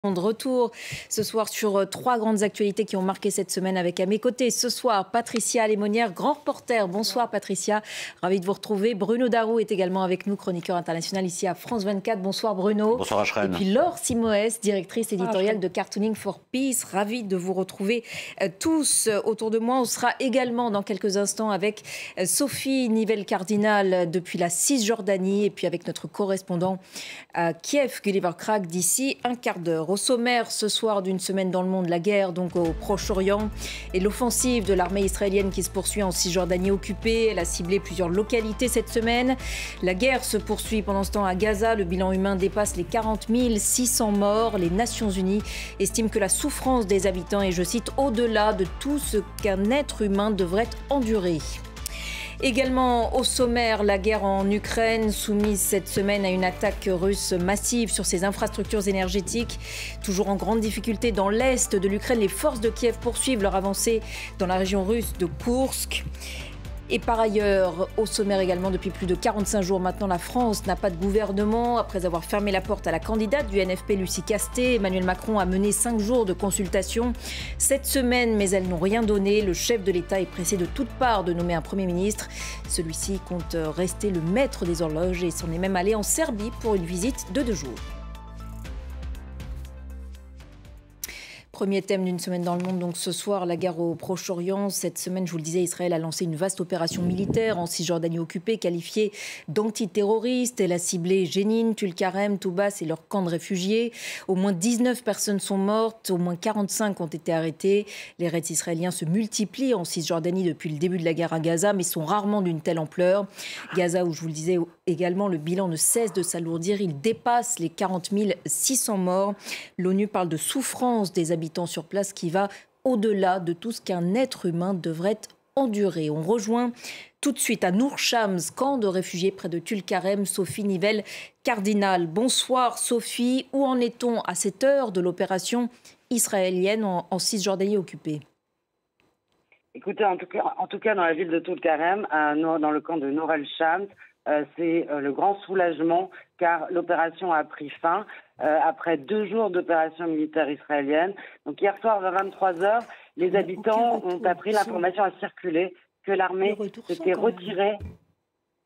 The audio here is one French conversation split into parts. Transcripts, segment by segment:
De retour ce soir sur trois grandes actualités qui ont marqué cette semaine avec à mes côtés ce soir Patricia Lémonière, grand reporter. Bonsoir Patricia, ravi de vous retrouver. Bruno Darou est également avec nous, chroniqueur international ici à France 24. Bonsoir Bruno. Bonsoir Ashreen. Et puis Laure Simoès, directrice éditoriale de Cartooning for Peace. Ravi de vous retrouver tous autour de moi. On sera également dans quelques instants avec Sophie Nivelle-Cardinal depuis la Cisjordanie et puis avec notre correspondant à Kiev, Gulliver Crack, d'ici un quart d'heure. Au sommaire ce soir d'une semaine dans le monde, la guerre donc au Proche-Orient et l'offensive de l'armée israélienne qui se poursuit en Cisjordanie occupée. Elle a ciblé plusieurs localités cette semaine. La guerre se poursuit pendant ce temps à Gaza. Le bilan humain dépasse les 40 600 morts. Les Nations Unies estiment que la souffrance des habitants est, je cite, au-delà de tout ce qu'un être humain devrait endurer. Également au sommaire, la guerre en Ukraine, soumise cette semaine à une attaque russe massive sur ses infrastructures énergétiques. Toujours en grande difficulté dans l'est de l'Ukraine, les forces de Kiev poursuivent leur avancée dans la région russe de Koursk. Et par ailleurs, au sommaire également, depuis plus de 45 jours maintenant, la France n'a pas de gouvernement. Après avoir fermé la porte à la candidate du NFP, Lucie Castet, Emmanuel Macron a mené 5 jours de consultation cette semaine, mais elles n'ont rien donné. Le chef de l'État est pressé de toutes parts de nommer un Premier ministre. Celui-ci compte rester le maître des horloges et s'en est même allé en Serbie pour une visite de 2 jours. Premier thème d'une semaine dans le monde, donc ce soir, la guerre au Proche-Orient. Cette semaine, je vous le disais, Israël a lancé une vaste opération militaire en Cisjordanie occupée, qualifiée d'antiterroriste. Elle a ciblé Jénine, Tulkarem, Toubas et leurs camps de réfugiés. Au moins 19 personnes sont mortes, au moins 45 ont été arrêtées. Les raids israéliens se multiplient en Cisjordanie depuis le début de la guerre à Gaza, mais sont rarement d'une telle ampleur. Gaza, où je vous le disais également, le bilan ne cesse de s'alourdir. Il dépasse les 40 600 morts. L'ONU parle de souffrance des habitants sur place qui va au-delà de tout ce qu'un être humain devrait endurer. On rejoint tout de suite à Nour Shams, camp de réfugiés près de Tulkarem, Sophie Nivelle-Cardinal. Bonsoir Sophie, où en est-on à cette heure de l'opération israélienne en Cisjordanie occupée? Écoutez, en tout cas dans la ville de Tulkarem, dans le camp de Nour el-Shams, c'est le grand soulagement car l'opération a pris fin après 2 jours d'opération militaire israélienne. Donc hier soir vers 23h, les habitants ont appris l'information à circuler que l'armée s'était retirée.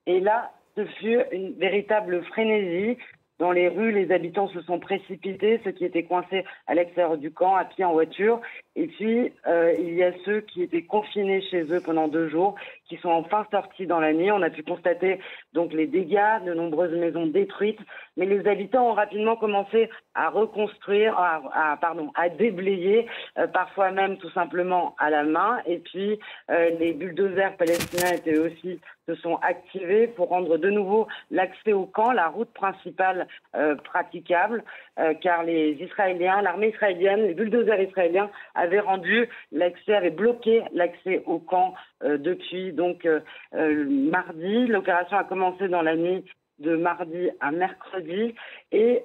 Et là, ce fut une véritable frénésie. Dans les rues, les habitants se sont précipités, ceux qui étaient coincés à l'extérieur du camp, à pied, en voiture. Et puis, il y a ceux qui étaient confinés chez eux pendant 2 jours, qui sont enfin sortis dans la nuit. On a pu constater donc les dégâts, de nombreuses maisons détruites. Mais les habitants ont rapidement commencé à reconstruire, à déblayer, parfois même tout simplement à la main. Et puis, les bulldozers palestiniens étaient aussi se sont activés pour rendre de nouveau l'accès au camp, la route principale praticable, car les Israéliens, l'armée israélienne, les bulldozers israéliens avaient bloqué l'accès au camp depuis donc mardi. L'opération a commencé dans la nuit de mardi à mercredi et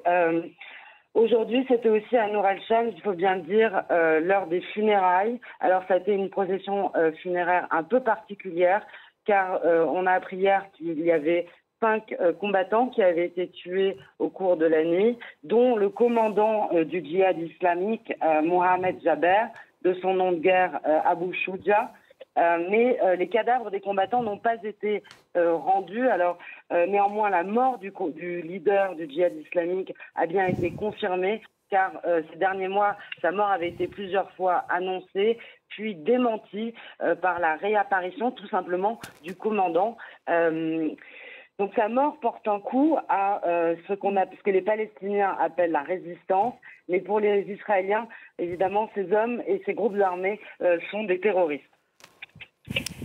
aujourd'hui, c'était aussi à Nour el-Shams, il faut bien le dire, l'heure des funérailles. Alors, ça a été une procession funéraire un peu particulière, car on a appris hier qu'il y avait 5 combattants qui avaient été tués au cours de la nuit, dont le commandant du djihad islamique, Mohamed Jaber, de son nom de guerre Abu Shouja. Mais les cadavres des combattants n'ont pas été rendus. Alors, néanmoins, la mort du leader du djihad islamique a bien été confirmée, car ces derniers mois, sa mort avait été plusieurs fois annoncée, puis démentie par la réapparition tout simplement du commandant. Donc sa mort porte un coup à ce que les Palestiniens appellent la résistance, mais pour les Israéliens, évidemment, ces hommes et ces groupes armés sont des terroristes.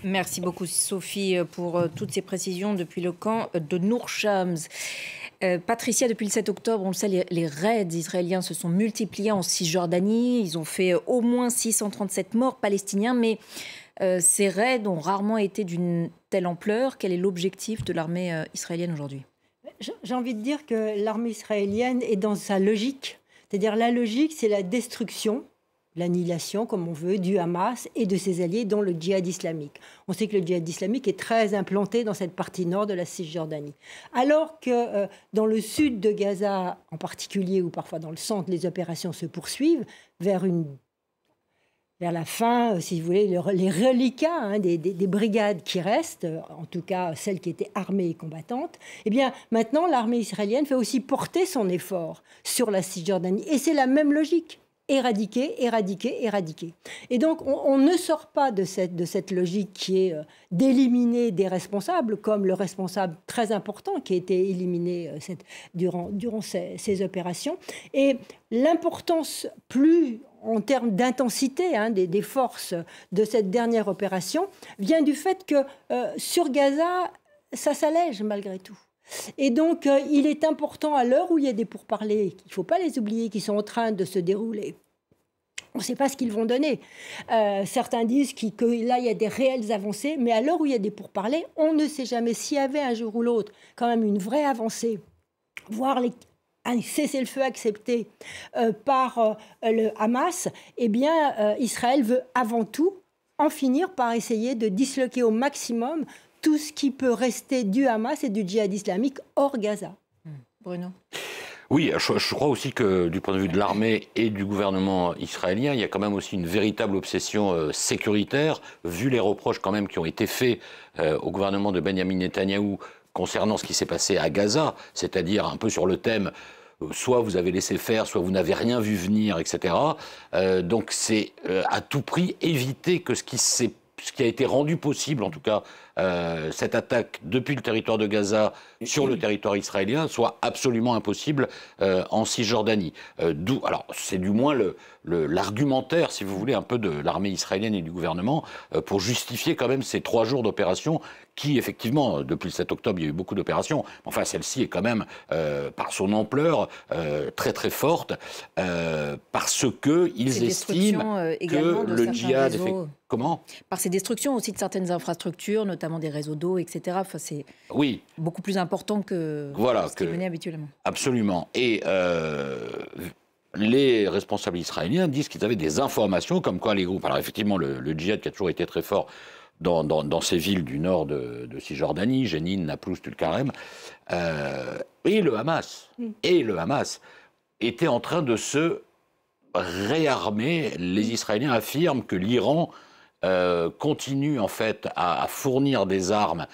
Merci beaucoup Sophie pour toutes ces précisions depuis le camp de Nour Shams. Patricia, depuis le 7 octobre, on le sait, les raids israéliens se sont multipliés en Cisjordanie. Ils ont fait au moins 637 morts palestiniens, mais ces raids ont rarement été d'une telle ampleur. Quel est l'objectif de l'armée israélienne aujourd'hui? J'ai envie de dire que l'armée israélienne est dans sa logique. C'est-à-dire la logique, c'est la destruction. l'annihilation, comme on veut, du Hamas et de ses alliés, dont le djihad islamique. On sait que le djihad islamique est très implanté dans cette partie nord de la Cisjordanie. Alors que dans le sud de Gaza, en particulier, ou parfois dans le centre, les opérations se poursuivent vers la fin, si vous voulez, les reliquats des brigades qui restent, en tout cas celles qui étaient armées et combattantes, eh bien maintenant l'armée israélienne fait aussi porter son effort sur la Cisjordanie. Et c'est la même logique. Éradiquer, éradiquer, éradiquer. Et donc, on ne sort pas de cette logique qui est d'éliminer des responsables, comme le responsable très important qui a été éliminé durant ces opérations. Et l'importance, plus en termes d'intensité des forces de cette dernière opération, vient du fait que sur Gaza, ça s'allège malgré tout. Et donc, il est important, à l'heure où il y a des pourparlers, il ne faut pas les oublier, qui sont en train de se dérouler. On ne sait pas ce qu'ils vont donner. Certains disent que là, il y a des réelles avancées, mais à l'heure où il y a des pourparlers, on ne sait jamais s'il y avait un jour ou l'autre quand même une vraie avancée, voire un cessez-le-feu accepté par le Hamas. Eh bien, Israël veut avant tout en finir par essayer de disloquer au maximum tout ce qui peut rester du Hamas et du djihad islamique hors Gaza. Bruno ? Oui, je crois aussi que du point de vue de l'armée et du gouvernement israélien, il y a quand même aussi une véritable obsession sécuritaire, vu les reproches quand même qui ont été faits au gouvernement de Benyamin Netanyahou concernant ce qui s'est passé à Gaza, c'est-à-dire un peu sur le thème soit vous avez laissé faire, soit vous n'avez rien vu venir, etc. Donc c'est à tout prix éviter que ce qui a été rendu possible, en tout cas, cette attaque depuis le territoire de Gaza sur le territoire israélien, soit absolument impossible en Cisjordanie. Alors, c'est du moins l'argumentaire, si vous voulez, un peu de l'armée israélienne et du gouvernement pour justifier quand même ces 3 jours d'opération qui, effectivement, depuis le 7 octobre, il y a eu beaucoup d'opérations. Enfin, celle-ci est quand même, par son ampleur, très très forte, parce qu'ils estiment que le djihad... Comment ? Par ces destructions aussi de certaines infrastructures, notamment des réseaux d'eau, etc. Enfin, c'est beaucoup plus important que ce qui est mené habituellement. Absolument. Et les responsables israéliens disent qu'ils avaient des informations comme quoi les groupes... Alors effectivement, le djihad qui a toujours été très fort dans ces villes du nord de Cisjordanie, Jénine, Naplouse, Tulkarem, et le Hamas étaient en train de se réarmer. Les Israéliens affirment que l'Iran continue en fait à fournir des armes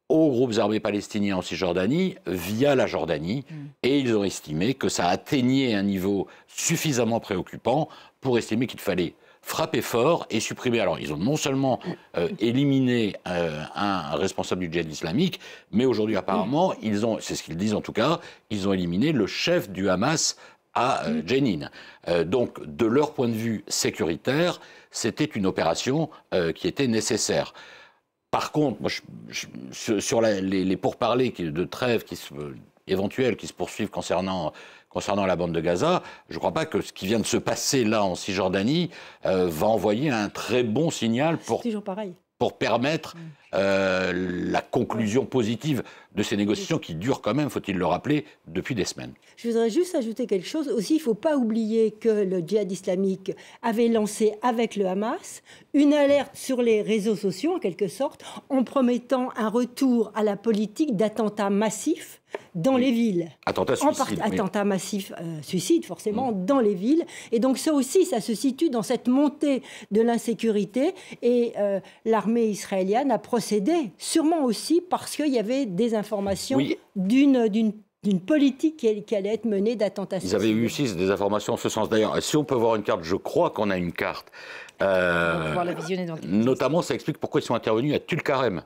aux groupes armés palestiniens en Cisjordanie via la Jordanie, et ils ont estimé que ça atteignait un niveau suffisamment préoccupant pour estimer qu'il fallait frapper fort et supprimer. Alors, ils ont non seulement éliminé un responsable du djihad islamique, mais aujourd'hui, apparemment, c'est ce qu'ils disent en tout cas, ils ont éliminé le chef du Hamas à Jénine. Donc, de leur point de vue sécuritaire, c'était une opération qui était nécessaire. Par contre, moi, sur les pourparlers de trêve éventuels qui se poursuivent concernant la bande de Gaza, je ne crois pas que ce qui vient de se passer là en Cisjordanie va envoyer un très bon signal pour permettre la conclusion positive de ces négociations qui durent quand même, faut-il le rappeler, depuis des semaines. Je voudrais juste ajouter quelque chose. Aussi, il ne faut pas oublier que le djihad islamique avait lancé avec le Hamas une alerte sur les réseaux sociaux, en quelque sorte, en promettant un retour à la politique d'attentats massifs dans les villes. Attentats massifs, suicides, forcément, dans les villes. Et donc ça aussi, ça se situe dans cette montée de l'insécurité. Et l'armée israélienne a procédé, sûrement aussi parce qu'il y avait des informations d'une politique qui allait être menée d'attentats. Ils avaient eu aussi des informations en ce sens. D'ailleurs, si on peut voir une carte, je crois qu'on a une carte. On va pouvoir la visionner dans notamment, ça explique pourquoi ils sont intervenus à Tulkarem.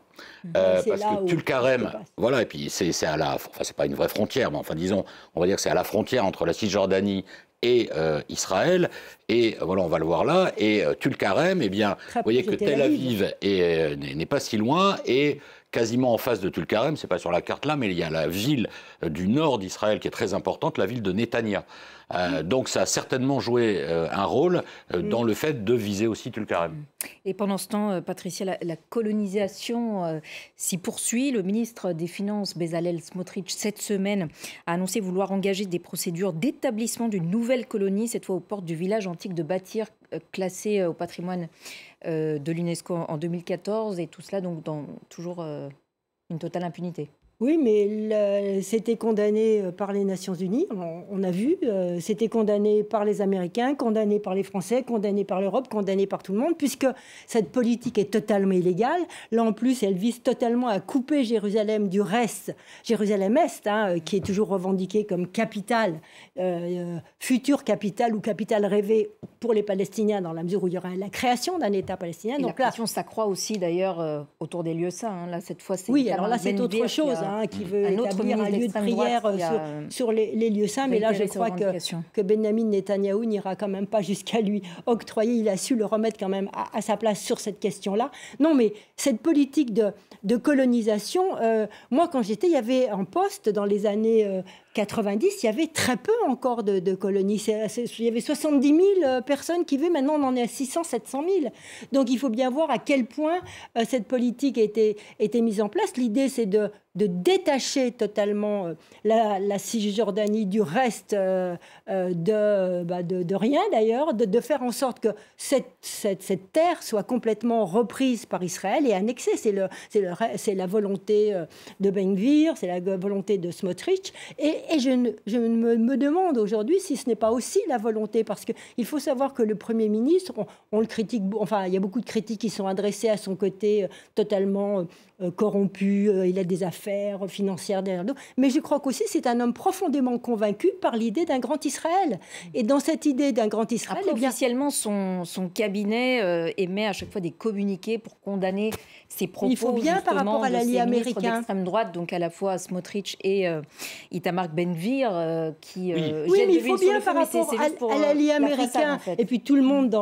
Parce que Tulkarem, voilà, et puis c'est c'est pas une vraie frontière, mais enfin disons, on va dire que c'est à la frontière entre la Cisjordanie et Israël, et voilà, on va le voir là, et Tulkarem, eh bien, vous voyez que Tel Aviv n'est pas si loin, et quasiment en face de Tulkarem, c'est pas sur la carte là, mais il y a la ville du nord d'Israël qui est très importante, la ville de Netanya. Donc ça a certainement joué un rôle dans le fait de viser aussi Tulkarem. Et pendant ce temps, Patricia, la colonisation s'y poursuit. Le ministre des Finances, Bezalel Smotrich, cette semaine, a annoncé vouloir engager des procédures d'établissement d'une nouvelle colonie, cette fois aux portes du village antique de Batir, classé au patrimoine de l'UNESCO en 2014. Et tout cela, donc, dans toujours une totale impunité. Oui, mais c'était condamné par les Nations Unies, on a vu, c'était condamné par les Américains, condamné par les Français, condamné par l'Europe, condamné par tout le monde, puisque cette politique est totalement illégale. Là, en plus, elle vise totalement à couper Jérusalem du reste, Jérusalem-Est, qui est toujours revendiquée comme capitale, future capitale ou capitale rêvée pour les Palestiniens, dans la mesure où il y aura la création d'un État palestinien. Et donc la pression s'accroît aussi, d'ailleurs, autour des lieux saints. Là, cette fois, c'est oui, alors là, c'est autre chose. Qui veut établir un lieu de prière sur les lieux saints. Mais là, je crois que Benjamin Netanyahou n'ira quand même pas jusqu'à lui octroyer. Il a su le remettre quand même à sa place sur cette question-là. Non, mais cette politique de colonisation, moi, quand j'étais, il y avait un poste dans les années 90, il y avait très peu encore de colonies. Il y avait 70 000 personnes qui vivaient. Maintenant, on en est à 600, 700 000. Donc, il faut bien voir à quel point cette politique a été mise en place. L'idée, c'est de détacher totalement la Cisjordanie du reste de rien, d'ailleurs, de faire en sorte que cette terre soit complètement reprise par Israël et annexée. C'est la volonté de Ben Gvir, c'est la volonté de Smotrich. Et je me demande aujourd'hui si ce n'est pas aussi la volonté, parce qu'il faut savoir que le Premier ministre, on le critique, enfin, il y a beaucoup de critiques qui sont adressées à son côté totalement corrompu, il a des affaires financières derrière nous. Mais je crois qu'aussi c'est un homme profondément convaincu par l'idée d'un grand Israël. Et dans cette idée d'un grand Israël... Après, officiellement, son cabinet émet à chaque fois des communiqués pour condamner ses propos. Il faut bien, par rapport à l'allié américain d'extrême droite, donc à la fois Smotrich et Itamar Ben-Gvir, qui oui, mais il faut bien, par rapport à l'allié américain, en fait. Et puis tout le monde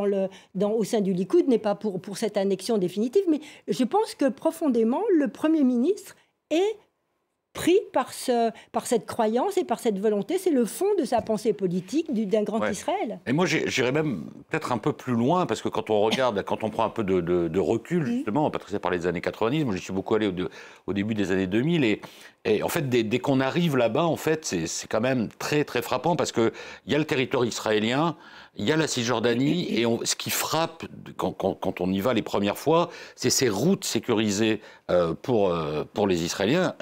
au sein du Likoud n'est pas pour cette annexion définitive, mais je pense que profondément, le Premier ministre est pris par cette croyance et par cette volonté. C'est le fond de sa pensée politique d'un grand Israël. Et moi, j'irais même peut-être un peu plus loin, parce que quand on regarde, quand on prend un peu de recul, justement, Patricia parlait des années 90, moi j'y suis beaucoup allé au début des années 2000, et en fait, dès qu'on arrive là-bas, en fait, c'est quand même très, très frappant, parce qu'il y a le territoire israélien, il y a la Cisjordanie, et ce qui frappe quand on y va les premières fois, c'est ces routes sécurisées pour les Israéliens.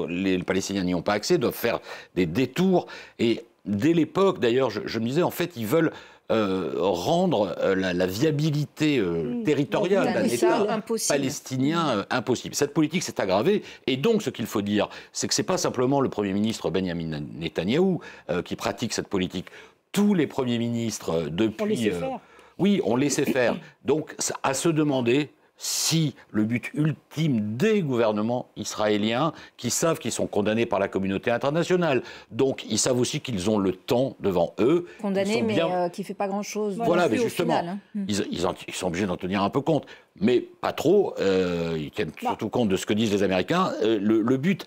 Les Palestiniens n'y ont pas accès, doivent faire des détours. Et dès l'époque, d'ailleurs, je me disais, en fait, ils veulent rendre la viabilité territoriale d'un État palestinien impossible. Cette politique s'est aggravée. Et donc, ce qu'il faut dire, c'est que ce n'est pas simplement le Premier ministre Benjamin Netanyahou qui pratique cette politique. Tous les premiers ministres depuis... On laissait faire. Oui, on laissait faire. Donc, à se demander si le but ultime des gouvernements israéliens, qui savent qu'ils sont condamnés par la communauté internationale, donc ils savent aussi qu'ils ont le temps devant eux. Condamnés, mais qui ne fait pas grand-chose. Voilà, mais justement, final, ils sont obligés d'en tenir un peu compte, mais pas trop. Ils tiennent surtout compte de ce que disent les Américains. Le but,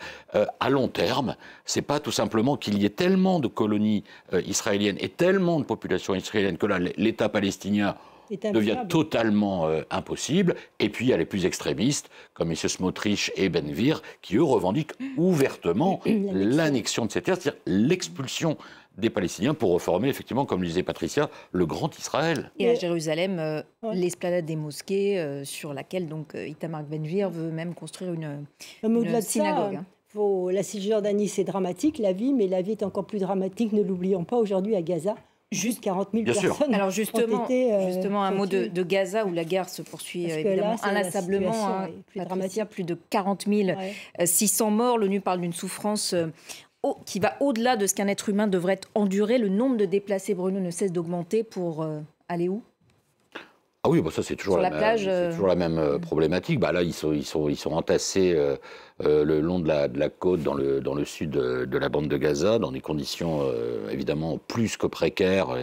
à long terme, c'est pas tout simplement qu'il y ait tellement de colonies israéliennes et tellement de populations israéliennes que là, l'État palestinien devient totalement impossible. Et puis, il y a les plus extrémistes, comme M. Smotrich et Ben-Gvir, qui, eux, revendiquent ouvertement l'annexion de ces terres, c'est-à-dire l'expulsion des Palestiniens pour reformer, effectivement, comme le disait Patricia, le grand Israël. Et à Jérusalem, l'esplanade des mosquées, sur laquelle donc Itamar Ben-Gvir veut même construire une synagogue. La Cisjordanie, c'est dramatique, la vie, mais la vie est encore plus dramatique, ne l'oublions pas, aujourd'hui à Gaza. Juste 40 000 personnes. Alors justement, un mot de Gaza, où la guerre se poursuit évidemment inlassablement. Patricia, plus de 40 600 morts. L'ONU parle d'une souffrance qui va au-delà de ce qu'un être humain devrait endurer. Le nombre de déplacés, Bruno, ne cesse d'augmenter pour aller où ? Ah oui, bah ça c'est toujours, toujours la même problématique. Bah là, ils sont entassés le long de la côte, dans le sud de la bande de Gaza, dans des conditions évidemment plus que précaires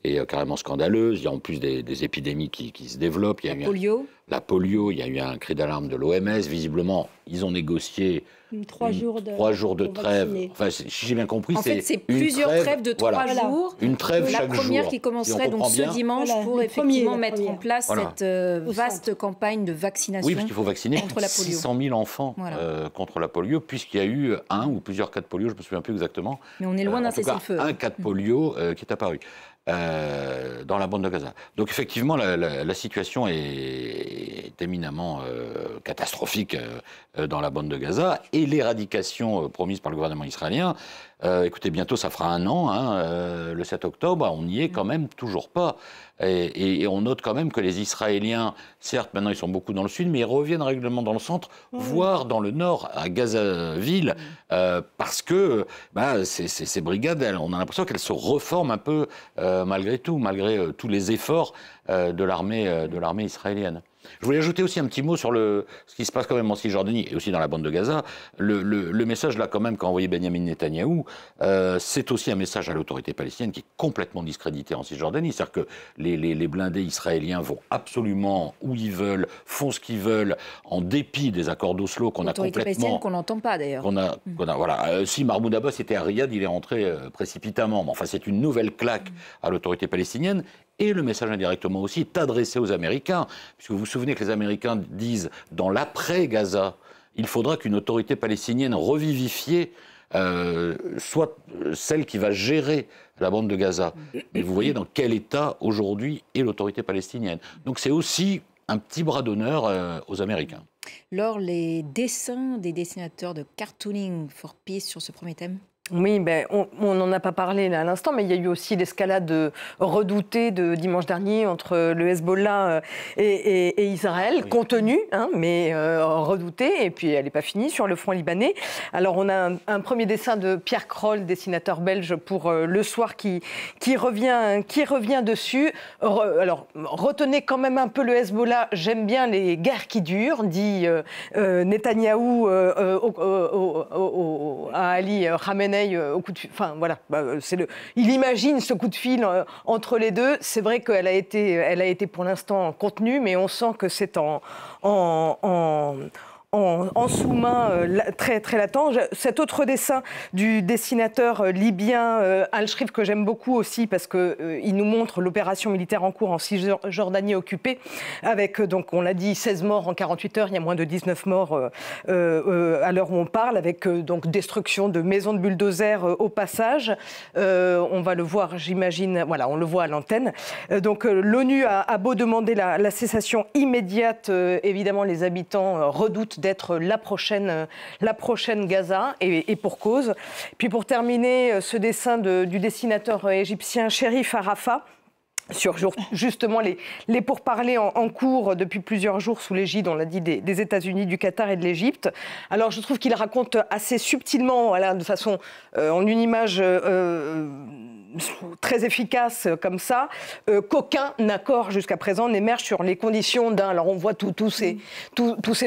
est carrément scandaleuse. Il y a en plus des épidémies qui se développent. Il y a eu la polio, il y a eu un cri d'alarme de l'OMS. Visiblement, ils ont négocié 3 jours de trêve. Enfin, si j'ai bien compris, c'est plusieurs trêves de 3 jours. Une trêve chaque jour. La première qui commencerait donc ce dimanche pour effectivement mettre en place cette vaste campagne de vaccination. Oui, parce qu'il faut vacciner contre la polio. 600 000 enfants contre la polio, puisqu'il y a eu un ou plusieurs cas de polio, je ne me souviens plus exactement. Mais on est loin d'un cessez-le-feu. Un cas de polio qui est apparu. Dans la bande de Gaza. Donc effectivement, la situation est éminemment catastrophique dans la bande de Gaza, et l'éradication promise par le gouvernement israélien, écoutez, bientôt ça fera 1 an, le 7 octobre, on n'y est quand même toujours pas. Et on note quand même que les Israéliens, certes maintenant ils sont beaucoup dans le sud, mais ils reviennent régulièrement dans le centre, voire dans le nord, à Gazaville, parce que ces brigades, on a l'impression qu'elles se reforment un peu malgré tout, malgré tous les efforts de l'armée israélienne. Je voulais ajouter aussi un petit mot sur ce qui se passe quand même en Cisjordanie et aussi dans la bande de Gaza. Le message là quand même qu'a envoyé Benjamin Netanyahou, c'est aussi un message à l'autorité palestinienne qui est complètement discréditée en Cisjordanie. C'est-à-dire que les blindés israéliens vont absolument où ils veulent, font ce qu'ils veulent, en dépit des accords d'Oslo qu'on a complètement... L'autorité palestinienne qu'on n'entend pas d'ailleurs. Voilà. Si Mahmoud Abbas était à Riyad, il est rentré précipitamment. Mais enfin, c'est une nouvelle claque à l'autorité palestinienne. Et le message indirectement aussi est adressé aux Américains, puisque vous vous souvenez que les Américains disent, dans l'après-Gaza, il faudra qu'une autorité palestinienne revivifiée soit celle qui va gérer la bande de Gaza. Mais vous voyez dans quel état aujourd'hui est l'autorité palestinienne. Donc c'est aussi un petit bras d'honneur aux Américains. Laure, les dessins des dessinateurs de Cartooning for Peace sur ce premier thème? Oui, on n'en a pas parlé là à l'instant, mais il y a eu aussi l'escalade redoutée de dimanche dernier entre le Hezbollah et Israël, contenue, mais redoutée, et puis elle n'est pas finie sur le front libanais. Alors on a un premier dessin de Pierre Kroll, dessinateur belge, pour Le Soir, qui revient dessus. Alors retenez quand même un peu le Hezbollah, j'aime bien les guerres qui durent, dit Netanyahou à Ali Khamenei au coup de fil. Enfin voilà, il imagine ce coup de fil entre les deux. C'est vrai qu'elle a été pour l'instant contenue, mais on sent que c'est en sous-main très, très latent. Cet autre dessin du dessinateur libyen Al-Shrif, que j'aime beaucoup aussi parce qu'il nous montre l'opération militaire en cours en Cisjordanie occupée, avec, donc on l'a dit, 16 morts en 48 heures, il y a moins de 19 morts à l'heure où on parle, avec donc destruction de maisons de bulldozer au passage. On va le voir, j'imagine, voilà, on le voit à l'antenne. Donc l'ONU a beau demander la cessation immédiate, évidemment les habitants redoutent d'être la prochaine Gaza, et pour cause. Puis pour terminer, ce dessin du dessinateur égyptien Cherif Arafat, sur justement les pourparlers en cours depuis plusieurs jours sous l'égide, on l'a dit, des États-Unis, du Qatar et de l'Égypte. Alors je trouve qu'il raconte assez subtilement, voilà, de façon en une image très efficace comme ça, qu'aucun accord jusqu'à présent n'émerge sur les conditions d'un... Alors on voit tous ces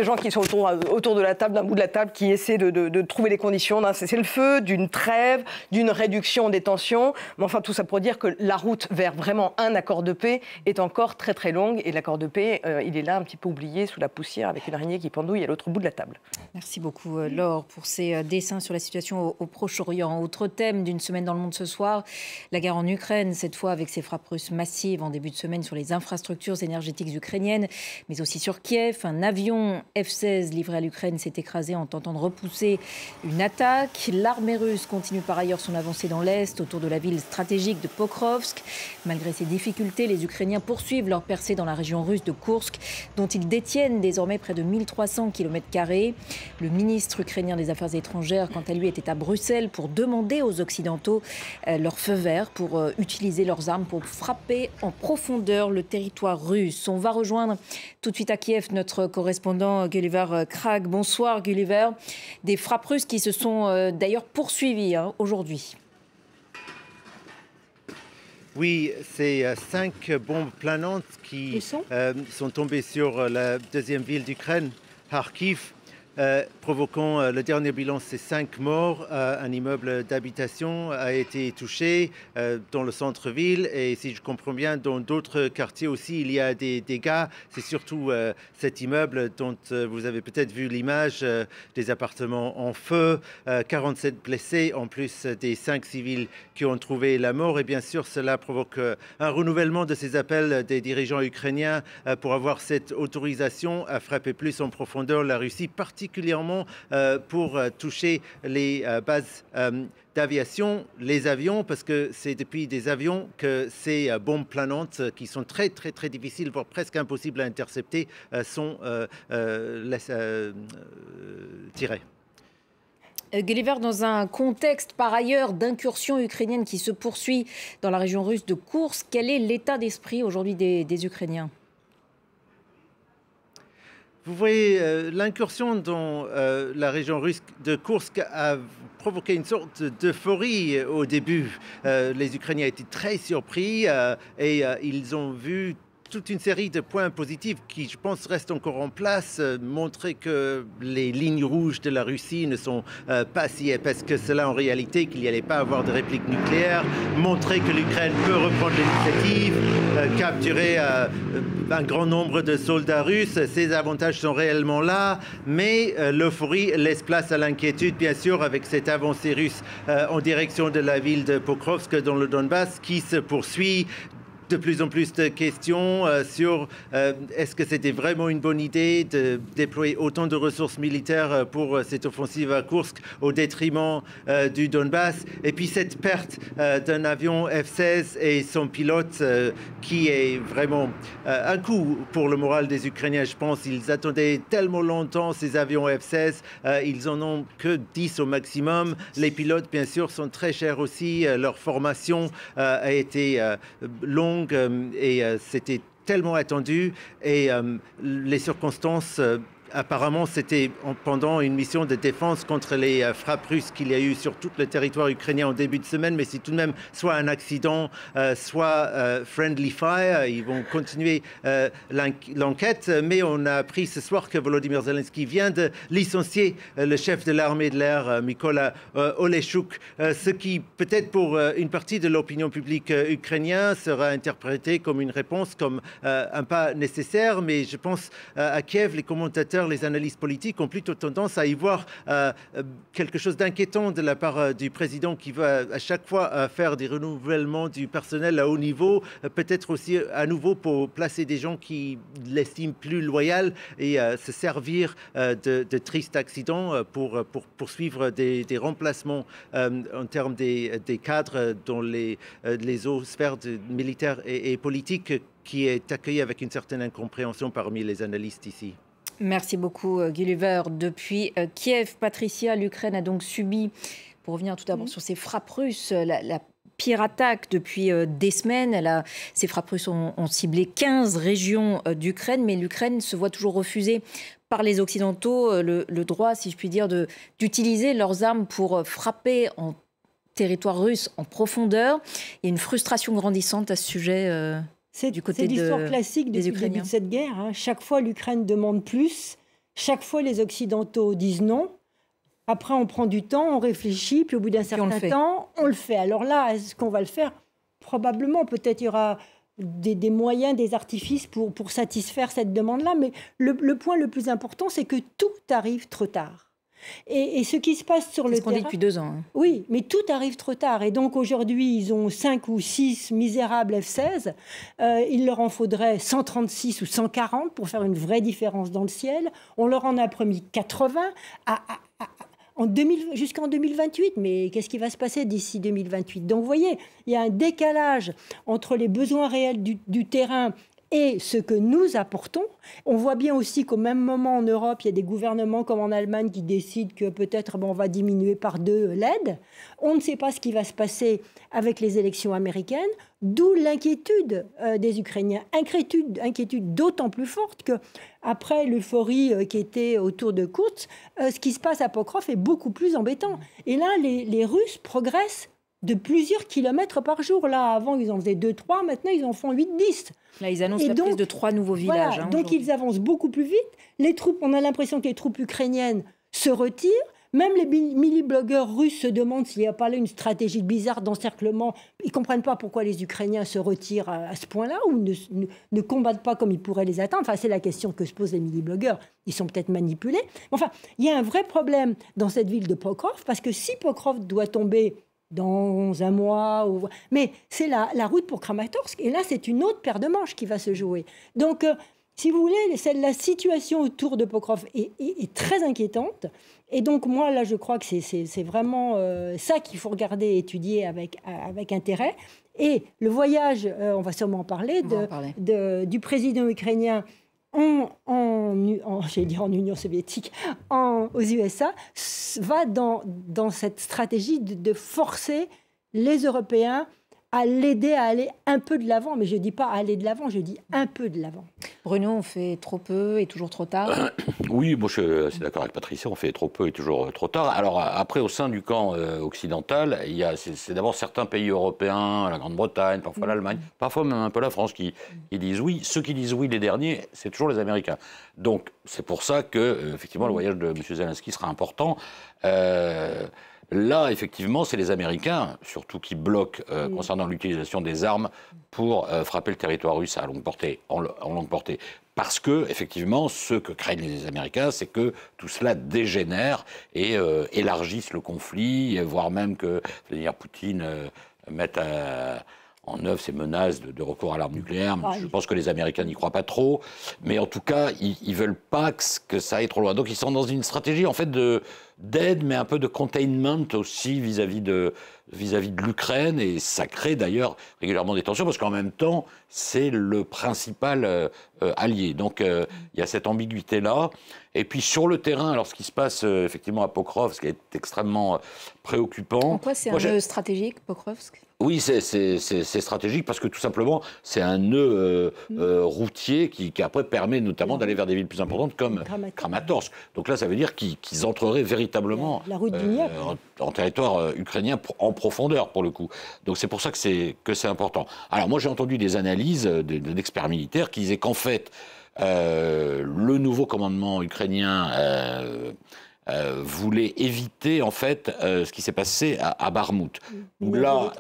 gens qui sont autour de la table, d'un bout de la table, qui essaient de trouver les conditions d'un cessez-le-feu, d'une trêve, d'une réduction des tensions. Mais enfin tout ça pour dire que la route vers vraiment un accord de paix est encore très très longue, et l'accord de paix, il est là un petit peu oublié sous la poussière avec une araignée qui pendouille à l'autre bout de la table. Merci beaucoup Laure pour ces dessins sur la situation au Proche-Orient. Autre thème d'une semaine dans le monde ce soir, la guerre en Ukraine, cette fois avec ces frappes russes massives en début de semaine sur les infrastructures énergétiques ukrainiennes, mais aussi sur Kiev. Un avion F-16 livré à l'Ukraine s'est écrasé en tentant de repousser une attaque. L'armée russe continue par ailleurs son avancée dans l'Est, autour de la ville stratégique de Pokrovsk. Malgré ces difficultés, les Ukrainiens poursuivent leur percée dans la région russe de Koursk, dont ils détiennent désormais près de 1300 km². Le ministre ukrainien des Affaires étrangères, quant à lui, était à Bruxelles pour demander aux Occidentaux leur feu vert pour utiliser leurs armes pour frapper en profondeur le territoire russe. On va rejoindre tout de suite à Kiev notre correspondant Gulliver Krag. Bonsoir Gulliver. Des frappes russes qui se sont d'ailleurs poursuivies aujourd'hui. Oui, c'est 5 bombes planantes qui sont tombées sur la deuxième ville d'Ukraine, Kharkiv. provoquant le dernier bilan, c'est 5 morts. Un immeuble d'habitation a été touché dans le centre-ville et si je comprends bien, dans d'autres quartiers aussi, il y a des dégâts. C'est surtout cet immeuble dont vous avez peut-être vu l'image, des appartements en feu, 47 blessés, en plus des 5 civils qui ont trouvé la mort. Et bien sûr, cela provoque un renouvellement de ces appels des dirigeants ukrainiens pour avoir cette autorisation à frapper plus en profondeur la Russie, particulièrement pour toucher les bases d'aviation, les avions, parce que c'est depuis des avions que ces bombes planantes qui sont très difficiles, voire presque impossibles à intercepter, sont tirées. Gulliver, dans un contexte par ailleurs d'incursion ukrainienne qui se poursuit dans la région russe de Koursk, quel est l'état d'esprit aujourd'hui des Ukrainiens ? Vous voyez, l'incursion dans la région russe de Koursk a provoqué une sorte d'euphorie au début. Les Ukrainiens étaient très surpris et ils ont vu toute une série de points positifs qui, je pense, restent encore en place. Montrer que les lignes rouges de la Russie ne sont pas si épaisses que cela en réalité, qu'il n'y allait pas avoir de réplique nucléaire. Montrer que l'Ukraine peut reprendre l'initiative, capturer un grand nombre de soldats russes. Ces avantages sont réellement là, mais l'euphorie laisse place à l'inquiétude, bien sûr, avec cette avancée russe en direction de la ville de Pokrovsk dans le Donbass qui se poursuit. De plus en plus de questions sur est-ce que c'était vraiment une bonne idée de déployer autant de ressources militaires pour cette offensive à Koursk au détriment du Donbass. Et puis cette perte d'un avion F-16 et son pilote qui est vraiment un coup pour le moral des Ukrainiens. Je pense ils attendaient tellement longtemps ces avions F-16. Ils en ont que 10 au maximum. Les pilotes, bien sûr, sont très chers aussi. Leur formation a été longue. Et c'était tellement attendu et les circonstances apparemment c'était pendant une mission de défense contre les frappes russes qu'il y a eu sur tout le territoire ukrainien en début de semaine, mais c'est tout de même soit un accident, soit friendly fire. Ils vont continuer l'enquête, mais on a appris ce soir que Volodymyr Zelensky vient de licencier le chef de l'armée de l'air, Mykola Oleshchuk, ce qui peut-être pour une partie de l'opinion publique ukrainienne sera interprété comme une réponse, comme un pas nécessaire, mais je pense à Kiev, les commentateurs, les analystes politiques ont plutôt tendance à y voir quelque chose d'inquiétant de la part du président qui va à chaque fois faire des renouvellements du personnel à haut niveau, peut-être aussi à nouveau pour placer des gens qui l'estiment plus loyal et se servir de tristes accidents pour poursuivre des remplacements en termes des cadres dans les autres sphères militaires et politiques qui est accueilli avec une certaine incompréhension parmi les analystes ici. Merci beaucoup, Gulliver. Depuis Kiev, Patricia, l'Ukraine a donc subi, pour revenir tout d'abord sur ces frappes russes, la pire attaque depuis des semaines. Ces frappes russes ont ciblé 15 régions d'Ukraine, mais l'Ukraine se voit toujours refuser par les Occidentaux le droit, si je puis dire, d'utiliser leurs armes pour frapper en territoire russe en profondeur. Il y a une frustration grandissante à ce sujet. C'est l'histoire classique depuis le début de cette guerre. Hein. Chaque fois, l'Ukraine demande plus. Chaque fois, les Occidentaux disent non. Après, on prend du temps, on réfléchit, puis au bout d'un certain temps, on le fait. Alors là, est-ce qu'on va le faire ? Probablement. Peut-être il y aura des moyens, des artifices pour satisfaire cette demande-là. Mais le point le plus important, c'est que tout arrive trop tard. Et ce qui se passe sur le terrain... C'est ce qu'on dit depuis 2 ans. Hein. Oui, mais tout arrive trop tard. Et donc aujourd'hui, ils ont 5 ou 6 misérables F-16. Il leur en faudrait 136 ou 140 pour faire une vraie différence dans le ciel. On leur en a promis 80 jusqu'en 2028. Mais qu'est-ce qui va se passer d'ici 2028 ? Donc vous voyez, il y a un décalage entre les besoins réels du terrain et ce que nous apportons. On voit bien aussi qu'au même moment en Europe, il y a des gouvernements comme en Allemagne qui décident que peut-être on va diminuer par 2 l'aide. On ne sait pas ce qui va se passer avec les élections américaines, d'où l'inquiétude des Ukrainiens. Inquiétude d'autant plus forte qu'après l'euphorie qui était autour de Koursk, ce qui se passe à Pokrovsk est beaucoup plus embêtant. Et là, les Russes progressent de plusieurs kilomètres par jour. Là, avant, ils en faisaient 2-3, maintenant, ils en font 8-10. Là, ils annoncent la prise de 3 nouveaux villages. Voilà, donc, ils avancent beaucoup plus vite. Les troupes, on a l'impression que les troupes ukrainiennes se retirent. Même les mini-blogueurs russes se demandent s'il n'y a pas là une stratégie bizarre d'encerclement. Ils ne comprennent pas pourquoi les Ukrainiens se retirent à ce point-là ou ne combattent pas comme ils pourraient les attendre. Enfin, c'est la question que se posent les mini-blogueurs. Ils sont peut-être manipulés. Enfin, il y a un vrai problème dans cette ville de Pokrov, parce que si Pokrov doit tomber dans un mois, mais c'est la route pour Kramatorsk. Et là, c'est une autre paire de manches qui va se jouer. Donc, si vous voulez, la situation autour de Pokrov est très inquiétante. Et donc, moi, là, je crois que c'est vraiment ça qu'il faut regarder et étudier avec intérêt. Et le voyage, on va sûrement en parler, du président ukrainien j'allais dire en Union soviétique, aux USA, va dans cette stratégie de forcer les Européens à l'aider à aller un peu de l'avant. Mais je ne dis pas aller de l'avant, je dis un peu de l'avant. Bruno, on fait trop peu et toujours trop tard. Oui, moi je suis d'accord avec Patricia, on fait trop peu et toujours trop tard. Alors après, au sein du camp occidental, c'est d'abord certains pays européens, la Grande-Bretagne, parfois l'Allemagne, parfois même un peu la France qui disent oui. Ceux qui disent oui, les derniers, c'est toujours les Américains. Donc c'est pour ça que, effectivement, le voyage de M. Zelensky sera important. Là, effectivement, c'est les Américains, surtout, qui bloquent concernant l'utilisation des armes pour frapper le territoire russe à longue portée, en longue portée. Parce que, effectivement, ce que craignent les Américains, c'est que tout cela dégénère et élargisse le conflit, voire même que Vladimir Poutine mette en œuvre ces menaces de recours à l'arme nucléaire. Je pense que les Américains n'y croient pas trop. Mais en tout cas, ils ne veulent pas que ça aille trop loin. Donc ils sont dans une stratégie en fait d'aide, mais un peu de containment aussi vis-à-vis de l'Ukraine. Et ça crée d'ailleurs régulièrement des tensions, parce qu'en même temps, c'est le principal allié. Donc il y a cette ambiguïté-là. Et puis sur le terrain, alors ce qui se passe effectivement à Pokrovsk, ce qui est extrêmement préoccupant. En quoi c'est un nœud stratégique, Pokrovsk ? Oui, c'est stratégique parce que tout simplement, c'est un nœud routier qui après permet notamment d'aller vers des villes plus importantes comme Kramatorsk. Donc là, ça veut dire qu'ils entreraient véritablement en territoire ukrainien en profondeur, pour le coup. Donc c'est pour ça que c'est important. Alors moi, j'ai entendu des analyses d'experts militaires qui disaient qu'en fait, le nouveau commandement ukrainien voulait éviter en fait ce qui s'est passé à Barmout. Où là,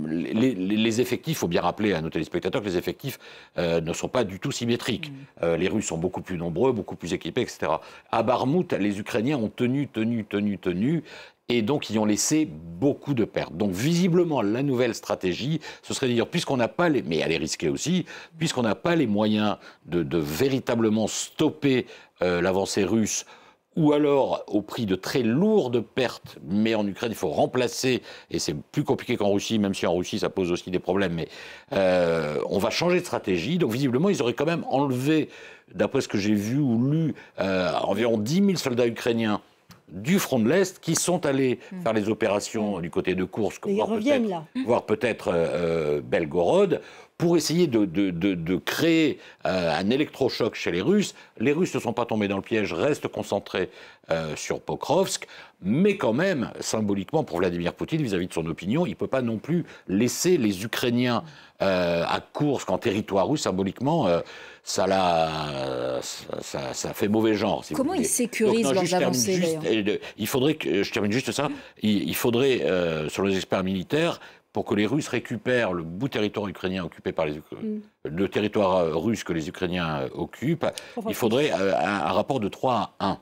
les effectifs, il faut bien rappeler à nos téléspectateurs que les effectifs ne sont pas du tout symétriques. Les Russes sont beaucoup plus nombreux, beaucoup plus équipés, etc. À Barmout, les Ukrainiens ont tenu, et donc ils ont laissé beaucoup de pertes. Donc visiblement, la nouvelle stratégie, ce serait de dire, puisqu'on n'a pas mais elle est risquée aussi, puisqu'on n'a pas les moyens de véritablement stopper l'avancée russe, ou alors au prix de très lourdes pertes, mais en Ukraine il faut remplacer, et c'est plus compliqué qu'en Russie, même si en Russie ça pose aussi des problèmes, mais on va changer de stratégie. Donc visiblement ils auraient quand même enlevé, d'après ce que j'ai vu ou lu, environ 10 000 soldats ukrainiens du front de l'Est qui sont allés faire les opérations du côté de Koursk, voire peut-être Belgorod, pour essayer de créer un électrochoc chez les Russes. Les Russes ne sont pas tombés dans le piège, restent concentrés sur Pokrovsk, mais quand même, symboliquement, pour Vladimir Poutine, vis-à-vis de son opinion, il ne peut pas non plus laisser les Ukrainiens à Koursk, en territoire russe, symboliquement, ça fait mauvais genre. Si Comment ils sécurisent leurs avancées il faudrait je termine juste ça, il faudrait, sur les experts militaires, pour que les Russes récupèrent le bout de territoire ukrainien occupé par le territoire russe que les Ukrainiens occupent, il faudrait un rapport de 3 à 1.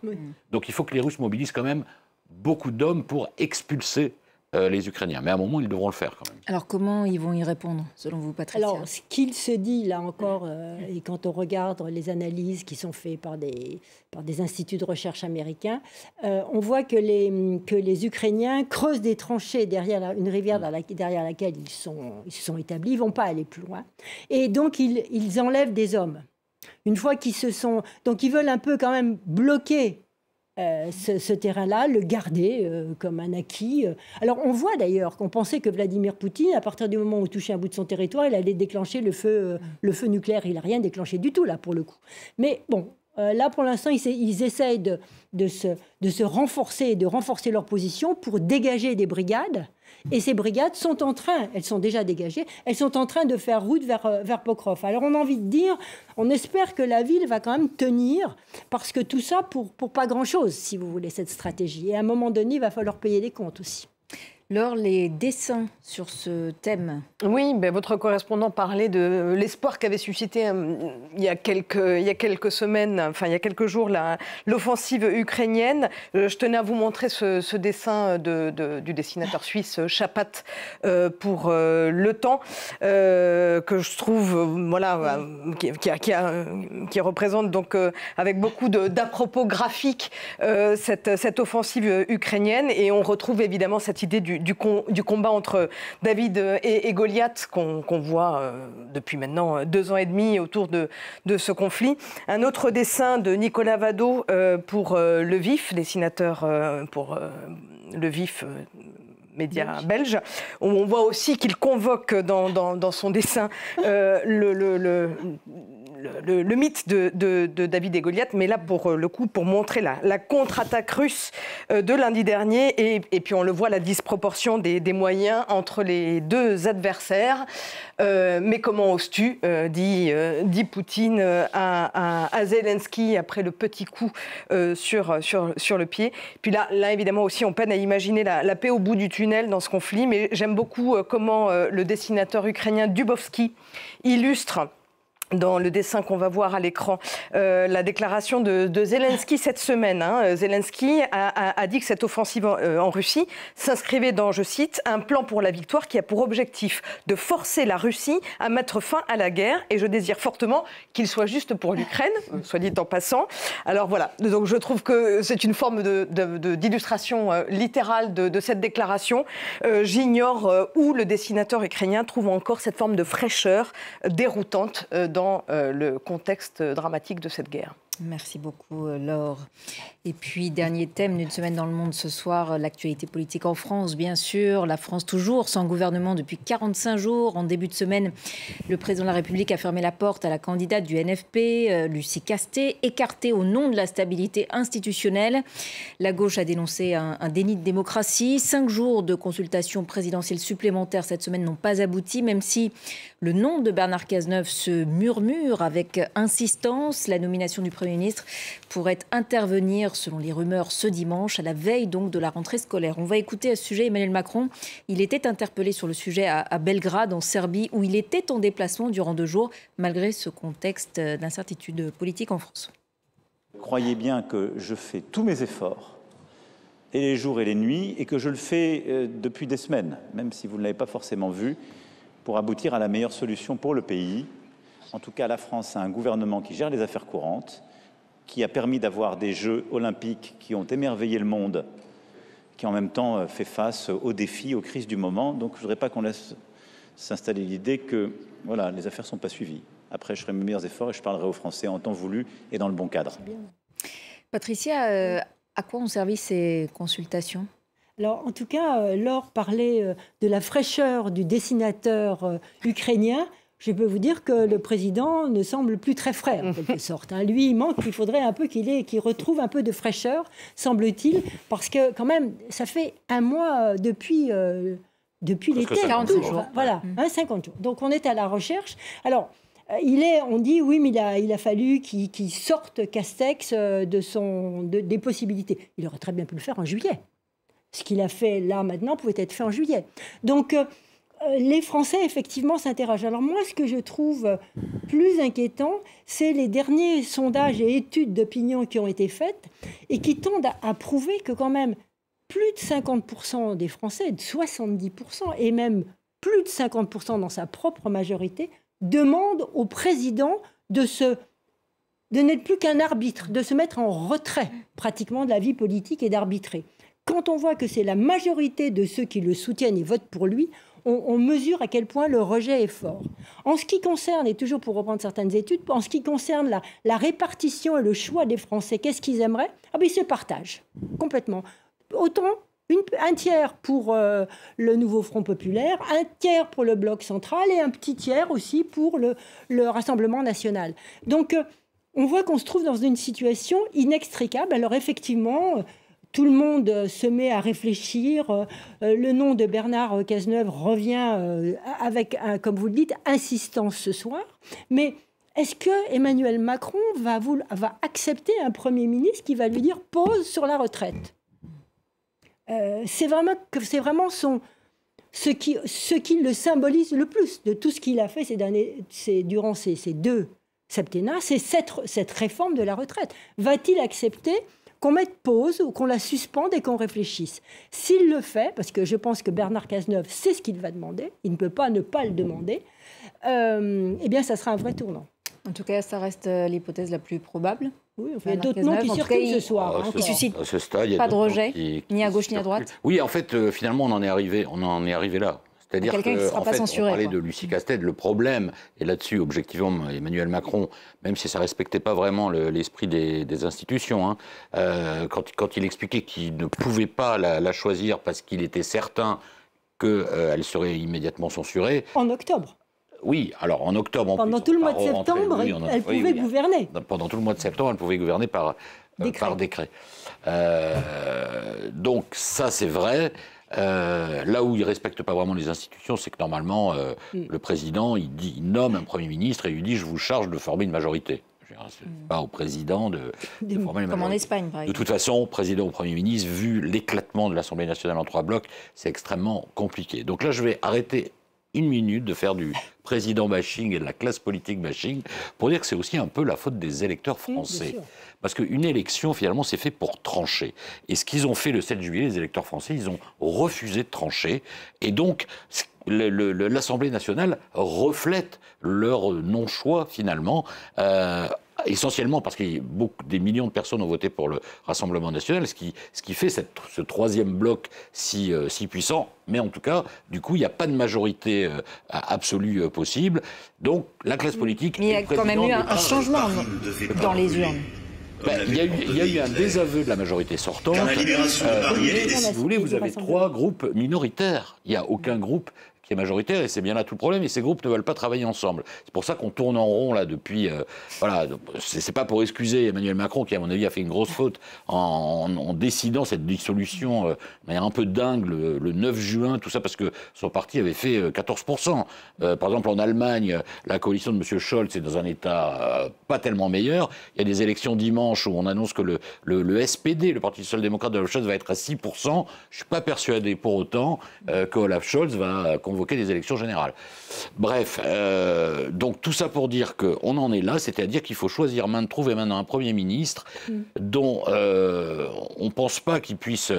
Donc il faut que les Russes mobilisent quand même beaucoup d'hommes pour expulser les Ukrainiens. Mais à un moment, ils devront le faire quand même. Alors comment ils vont y répondre, selon vous, Patricia ? Alors, ce qu'il se dit, là encore, et quand on regarde les analyses qui sont faites par des instituts de recherche américains, on voit que les Ukrainiens creusent des tranchées derrière une rivière derrière laquelle ils se sont établis. Ils ne vont pas aller plus loin. Et donc, ils enlèvent des hommes. Une fois qu'ils se sont... Donc, ils veulent un peu quand même bloquer ce terrain-là, le garder comme un acquis. Alors on voit d'ailleurs qu'on pensait que Vladimir Poutine, à partir du moment où il touchait un bout de son territoire, il allait déclencher le feu nucléaire. Il n'a rien déclenché du tout là pour le coup. Mais bon, Là, pour l'instant, ils essayent de se renforcer, de renforcer leur position pour dégager des brigades. Et ces brigades sont en train, elles sont déjà dégagées, elles sont en train de faire route vers Pokrov. Alors on a envie de dire, on espère que la ville va quand même tenir, parce que tout ça pour pas grand-chose, si vous voulez, cette stratégie. Et à un moment donné, il va falloir payer les comptes aussi. Laure, les dessins sur ce thème. Oui, votre correspondant parlait de l'espoir qu'avait suscité il y a quelques semaines, enfin il y a quelques jours, l'offensive ukrainienne. Je tenais à vous montrer ce dessin du dessinateur suisse Chapat pour Le Temps, que je trouve, voilà, qui représente donc avec beaucoup d'à-propos graphiques cette offensive ukrainienne. Et on retrouve évidemment cette idée du combat entre David et Goliath qu'on voit depuis maintenant 2 ans et demi autour de ce conflit. Un autre dessin de Nicolas Vado pour Le Vif, dessinateur pour Le Vif, média belge, où on voit aussi qu'il convoque dans son dessin le mythe de David et Goliath, mais là, pour le coup, pour montrer la contre-attaque russe de lundi dernier. Et puis, on le voit, la disproportion des moyens entre les deux adversaires. Mais comment oses-tu, dit Poutine à Zelensky après le petit coup sur le pied. Puis là, évidemment, aussi, on peine à imaginer la paix au bout du tunnel dans ce conflit. Mais j'aime beaucoup comment le dessinateur ukrainien Dubovski illustre, dans le dessin qu'on va voir à l'écran, la déclaration de Zelensky cette semaine. Zelensky a dit que cette offensive en Russie s'inscrivait dans, je cite, un plan pour la victoire qui a pour objectif de forcer la Russie à mettre fin à la guerre. Et je désire fortement qu'il soit juste pour l'Ukraine, soit dit en passant. Alors voilà, donc je trouve que c'est une forme d'illustration littérale de cette déclaration. J'ignore où le dessinateur ukrainien trouve encore cette forme de fraîcheur déroutante dans le contexte dramatique de cette guerre. Merci beaucoup, Laure. Et puis, dernier thème d'une semaine dans le monde ce soir, l'actualité politique en France, bien sûr. La France toujours sans gouvernement depuis 45 jours. En début de semaine, le président de la République a fermé la porte à la candidate du NFP, Lucie Castet, écartée au nom de la stabilité institutionnelle. La gauche a dénoncé un déni de démocratie. 5 jours de consultations présidentielles supplémentaires cette semaine n'ont pas abouti, même si le nom de Bernard Cazeneuve se murmure avec insistance. La nomination du Premier ministre pourrait intervenir, selon les rumeurs, ce dimanche, à la veille donc de la rentrée scolaire. On va écouter à ce sujet Emmanuel Macron. Il était interpellé sur le sujet à Belgrade, en Serbie, où il était en déplacement durant 2 jours, malgré ce contexte d'incertitude politique en France. Croyez bien que je fais tous mes efforts, et les jours et les nuits, et que je le fais depuis des semaines, même si vous ne l'avez pas forcément vu, pour aboutir à la meilleure solution pour le pays. En tout cas, la France a un gouvernement qui gère les affaires courantes, qui a permis d'avoir des Jeux olympiques qui ont émerveillé le monde, qui en même temps fait face aux défis, aux crises du moment. Donc je ne voudrais pas qu'on laisse s'installer l'idée que voilà, les affaires ne sont pas suivies. Après, je ferai mes meilleurs efforts et je parlerai aux Français en temps voulu et dans le bon cadre. Patricia, à quoi ont servi ces consultations ? Alors, en tout cas, Laure parlait de la fraîcheur du dessinateur ukrainien. Je peux vous dire que le président ne semble plus très frais, en quelque sorte. Lui, il faudrait un peu qu'il retrouve un peu de fraîcheur, semble-t-il, parce que quand même, ça fait 1 mois depuis l'été. 50 jours. Voilà, 50 jours. Donc, on est à la recherche. Alors, on dit, oui, mais il a fallu qu'il sorte Castex des possibilités. Il aurait très bien pu le faire en juillet. Ce qu'il a fait là, maintenant, pouvait être fait en juillet. Donc, les Français, effectivement, s'interrogent. Alors moi, ce que je trouve plus inquiétant, c'est les derniers sondages et études d'opinion qui ont été faites et qui tendent à prouver que quand même plus de 50% des Français, de 70%, et même plus de 50% dans sa propre majorité, demandent au président de n'être plus qu'un arbitre, de se mettre en retrait pratiquement de la vie politique et d'arbitrer. Quand on voit que c'est la majorité de ceux qui le soutiennent et votent pour lui, on mesure à quel point le rejet est fort. En ce qui concerne, et toujours pour reprendre certaines études, en ce qui concerne la répartition et le choix des Français, qu'est-ce qu'ils aimeraient ? Ils se partagent complètement. Autant un tiers pour le nouveau Front populaire, un tiers pour le Bloc central et un petit tiers aussi pour le Rassemblement national. Donc, on voit qu'on se trouve dans une situation inextricable. Alors effectivement, tout le monde se met à réfléchir. Le nom de Bernard Cazeneuve revient avec, comme vous le dites, insistance ce soir. Mais est-ce que Emmanuel Macron va accepter un Premier ministre qui va lui dire « pause sur la retraite » c'est vraiment ce qui le symbolise le plus de tout ce qu'il a fait durant ces 2 septennats, c'est cette réforme de la retraite. Va-t-il accepter qu'on mette pause ou qu'on la suspende et qu'on réfléchisse? S'il le fait, parce que je pense que Bernard Cazeneuve sait ce qu'il va demander, il ne peut pas ne pas le demander, eh bien ça sera un vrai tournant. En tout cas, ça reste l'hypothèse la plus probable. Oui, il y a d'autres noms qui circulent ce soir. Il suscite à ce stade, il y a pas de rejet, ni à gauche ni à circulent. droite. Oui, en fait, finalement, on en est arrivé là. C'est-à-dire quelqu'un qui ne sera pas censuré. On parlait de Lucie Castel, le problème, et là-dessus, objectivement, Emmanuel Macron, même si ça ne respectait pas vraiment l'esprit des institutions, quand il expliquait qu'il ne pouvait pas la choisir parce qu'il était certain qu'elle serait immédiatement censurée. En octobre. Oui, alors en octobre... Pendant tout le mois de septembre, elle pouvait gouverner. Pendant tout le mois de septembre, elle pouvait gouverner par décret. Donc ça, c'est vrai. Là où il ne respecte pas vraiment les institutions, c'est que normalement, le président, il nomme un Premier ministre et il lui dit « je vous charge de former une majorité ». C'est pas au président de former une majorité. Comme en Espagne, par exemple. De toute façon, président ou Premier ministre, vu l'éclatement de l'Assemblée nationale en 3 blocs, c'est extrêmement compliqué. Donc là, je vais arrêter 1 minute de faire du président bashing et de la classe politique bashing pour dire que c'est aussi un peu la faute des électeurs français. Parce qu'une élection, finalement, c'est fait pour trancher. Et ce qu'ils ont fait le 7 juillet, les électeurs français, ils ont refusé de trancher. Et donc, l'Assemblée nationale reflète leur non-choix, finalement, essentiellement parce que des millions de personnes ont voté pour le Rassemblement national, ce qui fait ce 3e bloc si puissant. Mais en tout cas, du coup, il n'y a pas de majorité absolue possible. Donc, la classe politique... Mais il y a quand même eu un changement dans les urnes. Il y a eu un désaveu de la majorité sortante. Si vous voulez, vous avez 3 groupes minoritaires. Il n'y a aucun groupe qui est majoritaire, et c'est bien là tout le problème, et ces groupes ne veulent pas travailler ensemble. C'est pour ça qu'on tourne en rond, là, depuis... voilà, c'est pas pour excuser Emmanuel Macron, qui, à mon avis, a fait une grosse faute en décidant cette dissolution de manière un peu dingue le 9 juin, tout ça, parce que son parti avait fait 14%. Par exemple, en Allemagne, la coalition de M. Scholz est dans un état pas tellement meilleur. Il y a des élections dimanche où on annonce que le SPD, le Parti social-démocrate de Olaf Scholz, va être à 6%. Je ne suis pas persuadé pour autant qu'Olaf Scholz va convoquer des élections générales. Bref, donc tout ça pour dire qu'on en est là, c'est-à-dire qu'il faut choisir trouver maintenant un Premier ministre dont on ne pense pas qu'il puisse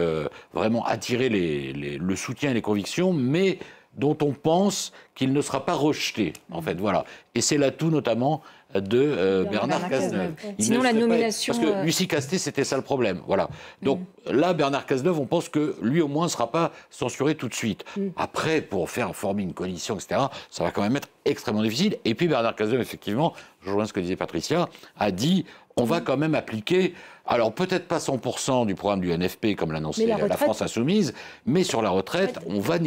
vraiment attirer le soutien et les convictions, mais dont on pense qu'il ne sera pas rejeté, en fait, voilà. Et c'est l'atout notamment de Bernard Cazeneuve. Sinon, la nomination... Parce que Lucie Castet, c'était ça le problème, voilà. Donc là, Bernard Cazeneuve, on pense que lui, au moins, ne sera pas censuré tout de suite. Après, pour former une coalition, etc., ça va quand même être extrêmement difficile. Et puis Bernard Cazeneuve, effectivement, je rejoins ce que disait Patricia, a dit... On va quand même appliquer, alors peut-être pas 100% du programme du NFP comme l'annonçait la France Insoumise, mais sur la retraite, on va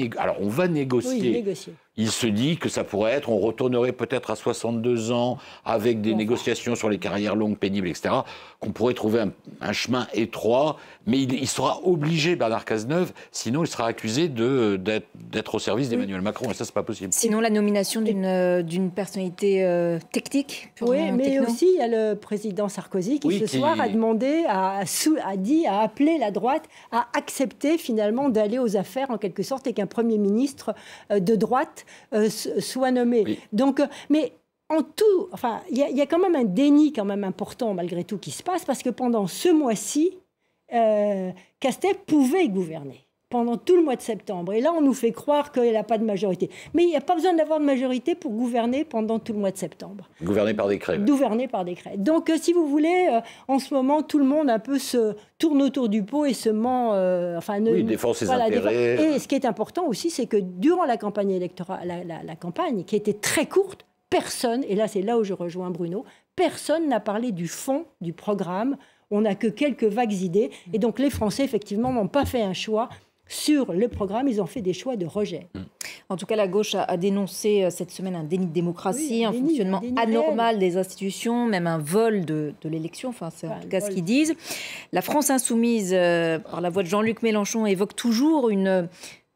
négocier. Oui, négocier. Il se dit que ça pourrait être, on retournerait peut-être à 62 ans avec des négociations sur les carrières longues, pénibles, etc., qu'on pourrait trouver un chemin étroit, mais il sera obligé, Bernard Cazeneuve, sinon il sera accusé d'être au service d'Emmanuel Macron, et ça, c'est pas possible. Sinon, la nomination d'une personnalité technique, oui, mais aussi il y a le président Sarkozy qui ce soir a demandé, a appelé la droite à accepter finalement d'aller aux affaires en quelque sorte et qu'un Premier ministre de droite soit nommé. Oui. Donc, mais en tout, enfin, il y a quand même un déni quand même important malgré tout qui se passe parce que pendant ce mois-ci, Castet pouvait gouverner. Pendant tout le mois de septembre. Et là, on nous fait croire qu'elle n'a pas de majorité. Mais il n'y a pas besoin d'avoir de majorité pour gouverner pendant tout le mois de septembre. Gouverner par décret. Gouverner par décret. Donc, si vous voulez, en ce moment, tout le monde un peu se tourne autour du pot et se ment... défend ses intérêts. Et ce qui est important aussi, c'est que durant la campagne électorale, la campagne, qui était très courte, personne, et là, c'est là où je rejoins Bruno, personne n'a parlé du fond du programme. On n'a que quelques vagues idées. Et donc, les Français, effectivement, n'ont pas fait un choix sur le programme, ils ont fait des choix de rejet. En tout cas, la gauche a dénoncé cette semaine un déni de démocratie, un fonctionnement anormal des institutions, même un vol de l'élection. Enfin, c'est en tout cas ce qu'ils disent. La France insoumise, par la voix de Jean-Luc Mélenchon, évoque toujours une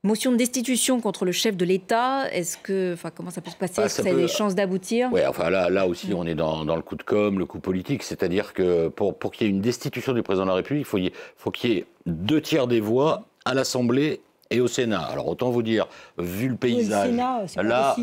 motion de destitution contre le chef de l'État. Comment ça peut se passer? Est-ce que ça a des chances d'aboutir? Oui, enfin là aussi, on est dans le coup de com', le coup politique. C'est-à-dire que pour qu'il y ait une destitution du président de la République, il faut qu'il y ait 2/3 des voix à l'Assemblée et au Sénat. Alors autant vous dire, vu le paysage, là,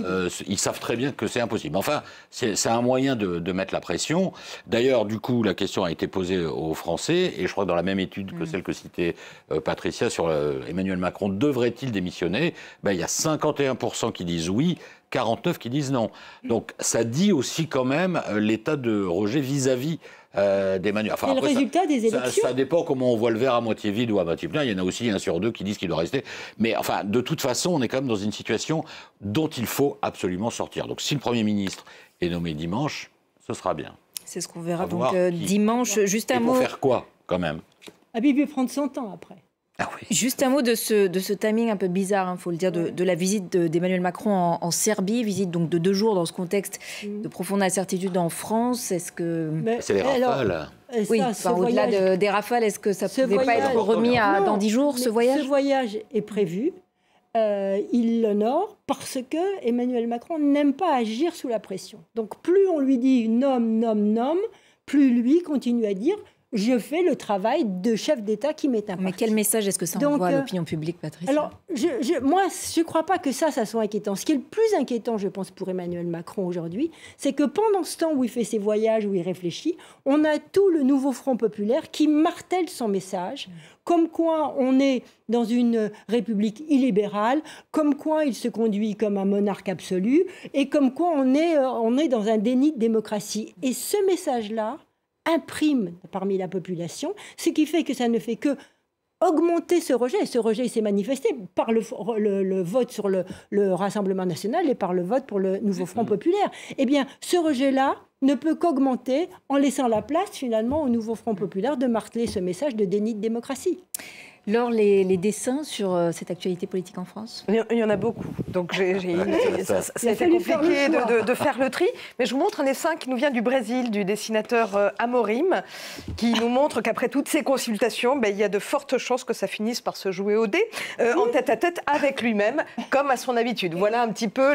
ils savent très bien que c'est impossible. Enfin, c'est un moyen de mettre la pression. D'ailleurs, du coup, la question a été posée aux Français, et je crois que dans la même étude que celle que citait Patricia sur Emmanuel Macron, devrait-il démissionner? Il y a 51% qui disent oui, 49% qui disent non. Donc ça dit aussi quand même l'état de rejet vis-à-vis d'Emmanuel. Enfin, le résultat des élections. Ça dépend comment on voit le verre à moitié vide ou à moitié plein. Il y en a aussi 1 sur 2 qui disent qu'il doit rester. Mais enfin, de toute façon, on est quand même dans une situation dont il faut absolument sortir. Donc si le Premier ministre est nommé dimanche, ce sera bien. C'est ce qu'on verra donc dimanche. Juste un mot. Pour faire quoi, quand même? Il peut prendre son temps après. Ah oui. Juste un mot de ce timing un peu bizarre, faut le dire, de la visite d'Emmanuel Macron en Serbie, visite donc de 2 jours dans ce contexte de profonde incertitude en France. Est-ce que... C'est les rafales. Oui, au-delà des rafales, est-ce que ça ne pouvait pas être remis dans 10 jours, ce voyage? Ce voyage est prévu. Il l'honore parce que Emmanuel Macron n'aime pas agir sous la pression. Donc plus on lui dit nomme, plus lui continue à dire je fais le travail de chef d'État qui m'est imparti. Mais quel message est-ce que ça envoie à l'opinion publique, Patricia? Alors, moi, je ne crois pas que ça soit inquiétant. Ce qui est le plus inquiétant, je pense, pour Emmanuel Macron aujourd'hui, c'est que pendant ce temps où il fait ses voyages, où il réfléchit, on a tout le nouveau Front populaire qui martèle son message, comme quoi on est dans une république illibérale, comme quoi il se conduit comme un monarque absolu, et comme quoi on est dans un déni de démocratie. Et ce message-là imprime parmi la population, ce qui fait que ça ne fait que augmenter ce rejet. Ce rejet s'est manifesté par le vote sur le Rassemblement national et par le vote pour le nouveau Front populaire. Eh bien, ce rejet-là ne peut qu'augmenter en laissant la place finalement au nouveau Front populaire de marteler ce message de déni de démocratie. Laure, les dessins sur cette actualité politique en France? Il y en a beaucoup. Donc ça a été compliqué de faire le tri. Mais je vous montre un dessin qui nous vient du Brésil, du dessinateur Amorim, qui nous montre qu'après toutes ces consultations, il y a de fortes chances que ça finisse par se jouer au dé, en tête-à-tête avec lui-même, comme à son habitude. Voilà un petit peu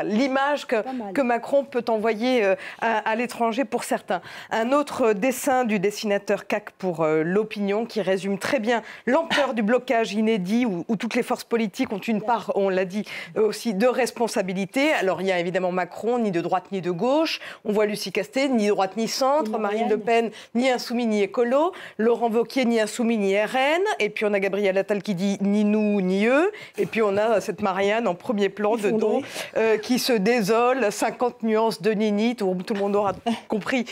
l'image que Macron peut envoyer à l'étranger pour certains. Un autre dessin du dessinateur CAC pour l'opinion, qui résume très bien l'ampleur du blocage inédit où toutes les forces politiques ont une part, on l'a dit aussi, de responsabilité. Alors il y a évidemment Macron, ni de droite ni de gauche. On voit Lucie Castet, ni droite ni centre. Marine Le Pen, ni insoumis ni écolo. Laurent Wauquiez, ni insoumis ni RN. Et puis on a Gabriel Attal qui dit ni nous ni eux. Et puis on a cette Marianne en premier plan de dos qui se désole, 50 nuances de Nini, tout le monde aura compris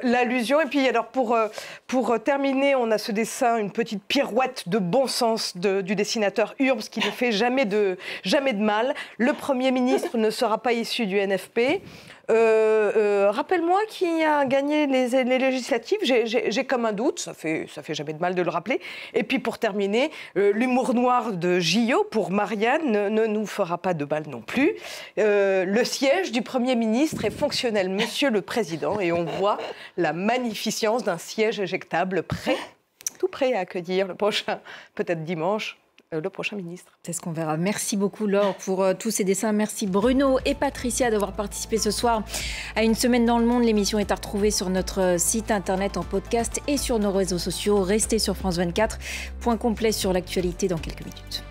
l'allusion. Et puis alors pour terminer, on a ce dessin, une petite pirouette de bon sens du dessinateur Urbs qui ne fait jamais de mal. Le Premier ministre ne sera pas issu du NFP. Rappelle-moi qui a gagné les législatives. J'ai comme un doute, ça fait jamais de mal de le rappeler. Et puis pour terminer, l'humour noir de Gillot pour Marianne ne nous fera pas de mal non plus. Le siège du Premier ministre est fonctionnel, Monsieur le Président, et on voit la magnificence d'un siège éjectable tout prêt à accueillir le prochain, peut-être dimanche, le prochain ministre. C'est ce qu'on verra. Merci beaucoup Laure pour tous ces dessins. Merci Bruno et Patricia d'avoir participé ce soir à Une semaine dans le monde. L'émission est à retrouver sur notre site internet en podcast et sur nos réseaux sociaux. Restez sur France 24. Point complet sur l'actualité dans quelques minutes.